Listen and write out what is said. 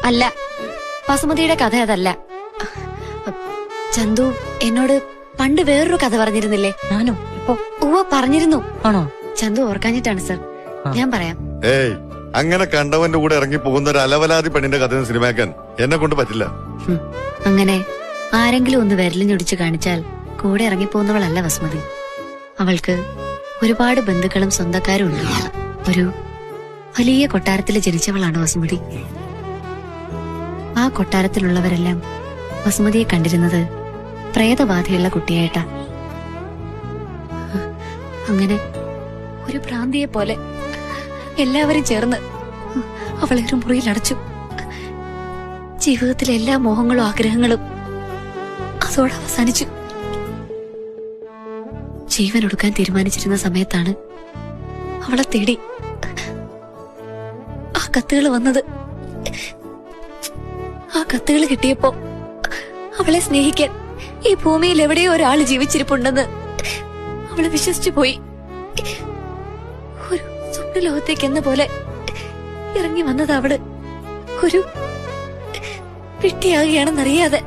അല്ല, വസുമതിയുടെ കഥ അതല്ല. ചന്തു എന്നോട് പണ്ട് വേറൊരു കഥ പറഞ്ഞിരുന്നില്ലേ? ഞാനോ? പറഞ്ഞിരുന്നു. ആണോ? ചന്തു ഓർക്കാഞ്ഞിട്ടാണ് സർ. ഞാൻ പറയാം. ഏയ്, അങ്ങനെ കണ്ടവന്റെ കൂടെ ഇറങ്ങി പോകുന്ന ഒരു അലവലാതി പെണ്ണിന്റെ കഥ സിനിമാക്കാൻ എന്നെ കൊണ്ട് പറ്റില്ല. അങ്ങനെ ആരെങ്കിലും ഒന്ന് വിരലിഞ്ഞൊടിച്ച് കാണിച്ചാൽ കൂടെ ഇറങ്ങിപ്പോകുന്നവളല്ല വസുമതി. അവൾക്ക് ഒരുപാട് ബന്ധുക്കളും സ്വന്തക്കാരും ഉണ്ട്. ഒരു വലിയ കൊട്ടാരത്തിൽ ജനിച്ചവളാണ് വസുമതി. ആ കൊട്ടാരത്തിലുള്ളവരെല്ലാം വസുമതിയെ കണ്ടിരുന്നത് പ്രേതബാധയുള്ള കുട്ടിയായിട്ടാ. അങ്ങനെ ഒരു ഭ്രാന്തിയെ പോലെ എല്ലാവരും ചേർന്ന് അവളെ ഒരു മുറിയിൽ അടച്ചു. ജീവിതത്തിലെ എല്ലാ മോഹങ്ങളും ആഗ്രഹങ്ങളും അതോടെ അവസാനിച്ചു. ജീവൻ ഒടുക്കാൻ തീരുമാനിച്ചിരുന്ന സമയത്താണ് അവളെ തേടി ആ കത്തുകൾ വന്നത്. ആ കത്തുകൾ കിട്ടിയപ്പോ അവളെ സ്നേഹിക്കാൻ ഈ ഭൂമിയിൽ എവിടെയോ ഒരാള് ജീവിച്ചിരിപ്പുണ്ടെന്ന് അവള് വിശ്വസിച്ചു പോയി. ഒരു സ്വപ്നലോകത്തേക്ക് എന്ന പോലെ ഇറങ്ങി വന്നത് അവള് ഒരു വിട്ടിയാകുകയാണെന്നറിയാതെ.